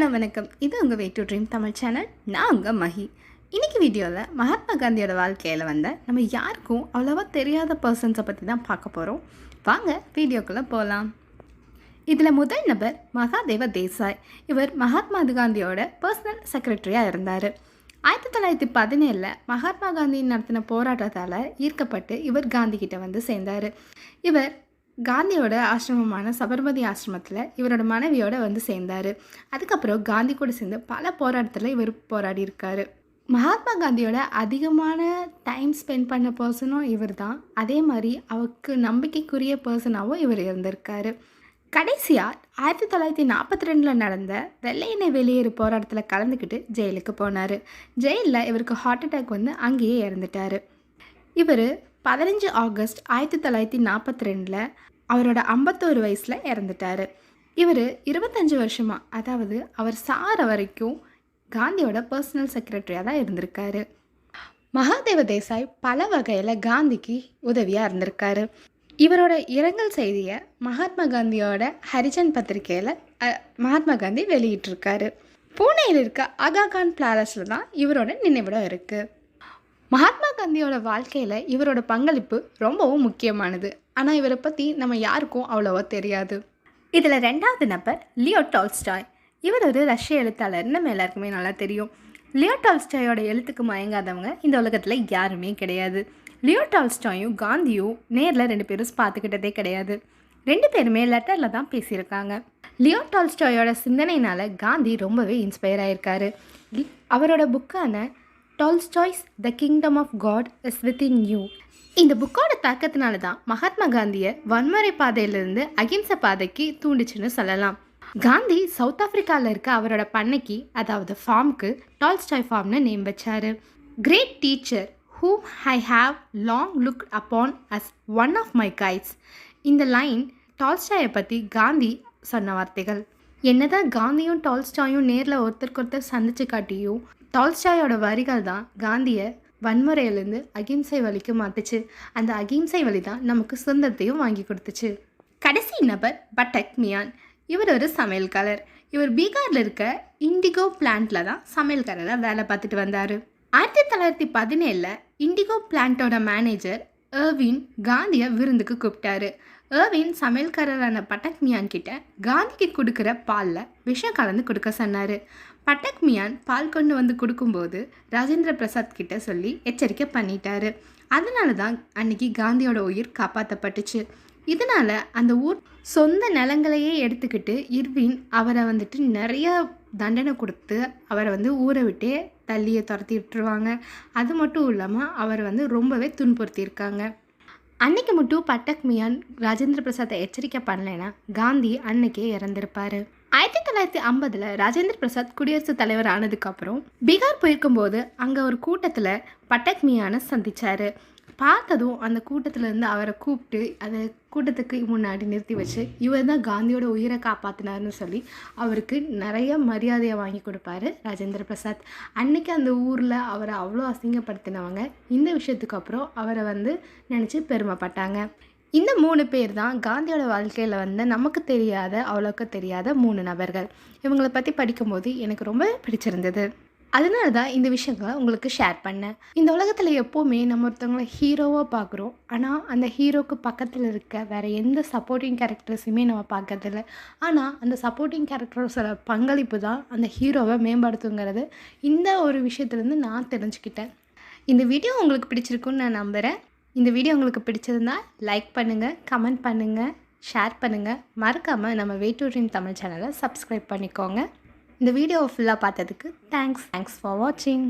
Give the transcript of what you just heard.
Hello வணக்கம். இது உங்கள் way to dream Tamil channel. நான் உங்கள் மஹி. இன்றைக்கி வீடியோவில் மகாத்மா காந்தியோட வாழ்க்கையில் வந்த நம்ம யாருக்கும் அவ்வளோவா தெரியாத பர்சன்ஸை பற்றி தான் பார்க்க போகிறோம். வாங்க வீடியோக்குள்ளே போகலாம். இதில் முதல் நபர் மகாதேவ தேசாய். இவர் மகாத்மா காந்தியோட பர்சனல் செக்ரட்டரியாக இருந்தார். 1917 மகாத்மா காந்தி நடத்தின போராட்டத்தால் ஈர்க்கப்பட்டு இவர் காந்திகிட்ட வந்து சேர்ந்தார். இவர் காந்தியோட ஆசிரமமான சபர்மதி ஆசிரமத்தில் இவரோட மனைவியோட வந்து சேர்ந்தார். அதுக்கப்புறம் காந்தி கூட சேர்ந்து பல போராட்டத்தில் இவர் போராடி இருக்கார். மகாத்மா காந்தியோட அதிகமான டைம் ஸ்பெண்ட் பண்ண பர்சனும் இவர் தான். அதே மாதிரி அவருக்கு நம்பிக்கைக்குரிய பர்சனாகவும் இவர் இருந்திருக்காரு. கடைசியாக 1942 நடந்த வெள்ளையனை வெளியேறு போராட்டத்தில் கலந்துக்கிட்டு ஜெயிலுக்கு போனார். ஜெயிலில் இவருக்கு ஹார்ட் அட்டாக் வந்து அங்கேயே இறந்துட்டார். இவர் 15 ஆகஸ்ட் 1942 அவரோட 51 வயசில் இறந்துட்டார். இவர் 25 வருஷமாக, அதாவது அவர் சாகிற வரைக்கும் காந்தியோட பர்சனல் செக்ரட்டரியாக தான் இருந்திருக்காரு. மகாதேவ தேசாய் பல வகையில் காந்திக்கு உதவியாக இருந்திருக்காரு. இவரோட இரங்கல் செய்தியை மகாத்மா காந்தியோட ஹரிஜன் பத்திரிகையில் மகாத்மா காந்தி வெளியிட்டிருக்காரு. பூனேயில் இருக்க ஆகாகான் பிளாலஸில் தான் இவரோட நினைவிடம் இருக்குது. மகாத்மா காந்தியோட வாழ்க்கையில் இவரோட பங்களிப்பு ரொம்பவும் முக்கியமானது. ஆனால் இவரை பற்றி நம்ம யாருக்கும் அவ்வளோவா தெரியாது. இதில் ரெண்டாவது நபர் லியோ டால்ஸ்டாய். இவர் ஒரு ரஷ்ய எழுத்தாளர். நம்ம எல்லாருக்குமே நல்லா தெரியும். லியோ டால்ஸ்டாயோட எழுத்துக்கு மயங்காதவங்க இந்த உலகத்தில் யாருமே கிடையாது. லியோ டால்ஸ்டாயும் காந்தியும் நேரில் 2 பேரும் பார்த்துக்கிட்டதே கிடையாது. 2 பேருமே லெட்டரில் தான் பேசியிருக்காங்க. லியோ டால்ஸ்டாயோட சிந்தனையினால் காந்தி ரொம்பவே இன்ஸ்பயர் ஆகியிருக்காரு. அவரோட புக்கான Tolstoy's the kingdom of God is within you, இந்த புக்கோட தாக்கத்தினால தான் மகாத்மா காந்தியை வன்முறை பாதையிலிருந்து அகிம்சை பாதைக்கு தூண்டிச்சுன்னு சொல்லலாம். காந்தி சவுத் ஆஃப்ரிக்காவில் இருக்க அவரோட பண்ணைக்கு, அதாவது ஃபார்முக்கு, டால்ஸ்டாய் ஃபார்ம்னு நேம் வச்சார். Great teacher whom I have long looked upon as one of my guides. இந்த லைன் டால்ஸ்டாயை பற்றி காந்தி சொன்ன வார்த்தைகள். என்னதான் காந்தியும் டால்ஸ்டாயும் நேரில் ஒருத்தருக்கு சந்திச்சு காட்டியும் டால்ஸ்டாயோட வரிகள் தான் காந்தியை வன்முறையிலேருந்து அகிம்சை வழிக்கு மாற்றுச்சு. அந்த அகிம்சை வழி தான் நமக்கு சுதந்திரத்தையும் வாங்கி கொடுத்துச்சு. கடைசி நபர் பட்டக் மியான். இவர் ஒரு சமையல்காரர். இவர் பீகாரில் இருக்க இண்டிகோ பிளான்ட்டில் தான் சமையல்காரராக வேலை பார்த்துட்டு வந்தார். 1917 இண்டிகோ பிளான்ட்டோட மேனேஜர் எர்வின் காந்தியை விருந்துக்கு கூப்பிட்டாரு. எர்வின் சமையல்காரரான பட்டக் மியான் கிட்ட காந்திக்கு கொடுக்குற பாலில் விஷம் கலந்து கொடுக்க சொன்னார். பட்டக் மியான் பால் கொண்டு வந்து கொடுக்கும்போது ராஜேந்திர பிரசாத் கிட்ட சொல்லி எச்சரிக்கை பண்ணிட்டாரு. அதனால தான் அன்னைக்கு காந்தியோட உயிர் காப்பாற்றப்பட்டுச்சு. இதனால் அந்த ஊர் சொந்த நிலங்களையே எடுத்துக்கிட்டு இர்வின் அவரை வந்துட்டு நிறைய தண்டனை கொடுத்து அவரை ஊரை விட்டே தள்ளியை துரத்தி விட்டுருவாங்க. அது மட்டும் இல்லாமல் அவர் ரொம்பவே துன்புறுத்தியிருக்காங்க. அன்னைக்கு மட்டும் பட்டக் மியான் ராஜேந்திர பிரசாத்தை எச்சரிக்கை பண்ணலைன்னா காந்தி அன்னைக்கே இறந்திருப்பார். 1950 ராஜேந்திர பிரசாத் குடியரசுத் தலைவர் ஆனதுக்கப்புறம் பீகார் போயிருக்கும்போது அங்கே ஒரு கூட்டத்தில் பட்டக் மியானை சந்தித்தார். பார்த்ததும் அந்த கூட்டத்திலேருந்து அவரை கூப்பிட்டு அந்த கூட்டத்துக்கு முன்னாடி நிறுத்தி வச்சு இவர் தான் காந்தியோட உயிரை காப்பாற்றினார்னு சொல்லி அவருக்கு நிறைய மரியாதையை வாங்கி கொடுப்பாரு ராஜேந்திர பிரசாத். அன்றைக்கி அந்த ஊரில் அவரை அவ்வளோ அசிங்கப்படுத்தினவங்க இந்த விஷயத்துக்கு அப்புறம் அவரை நினச்சி பெருமைப்பட்டாங்க. இந்த 3 பேர் தான் காந்தியோட வாழ்க்கையில் நமக்கு தெரியாத, அவ்வளோக்கு தெரியாத 3 நபர்கள். இவங்களை பற்றி படிக்கும்போது எனக்கு ரொம்ப பிடிச்சிருந்தது. அதனால தான் இந்த விஷயங்களை உங்களுக்கு ஷேர் பண்ணேன். இந்த உலகத்தில் எப்போவுமே நம்ம ஒருத்தவங்களை ஹீரோவாக பார்க்குறோம். ஆனால் அந்த ஹீரோக்கு பக்கத்தில் இருக்க வேறு எந்த சப்போர்ட்டிங் கேரக்டர்ஸுமே நம்ம பார்க்கறதில்ல. ஆனால் அந்த சப்போர்ட்டிங் கேரக்டர்ஸோட பங்களிப்பு தான் அந்த ஹீரோவை மேம்படுத்துங்கிறது இந்த ஒரு விஷயத்துலேருந்து நான் தெரிஞ்சுக்கிட்டேன். இந்த வீடியோ உங்களுக்கு பிடிச்சிருக்குன்னு நான் நம்புகிறேன். இந்த வீடியோ உங்களுக்கு பிடிச்சிருந்தா லைக் பண்ணுங்கள், கமெண்ட் பண்ணுங்கள், ஷேர் பண்ணுங்கள். மறக்காமல் நம்ம வே டு ட்ரீம் தமிழ் சேனலை சப்ஸ்கிரைப் பண்ணிக்கோங்க. இந்த வீடியோவை ஃபுல்லாக பார்த்ததுக்கு தேங்க்ஸ் ஃபார் வாட்சிங்.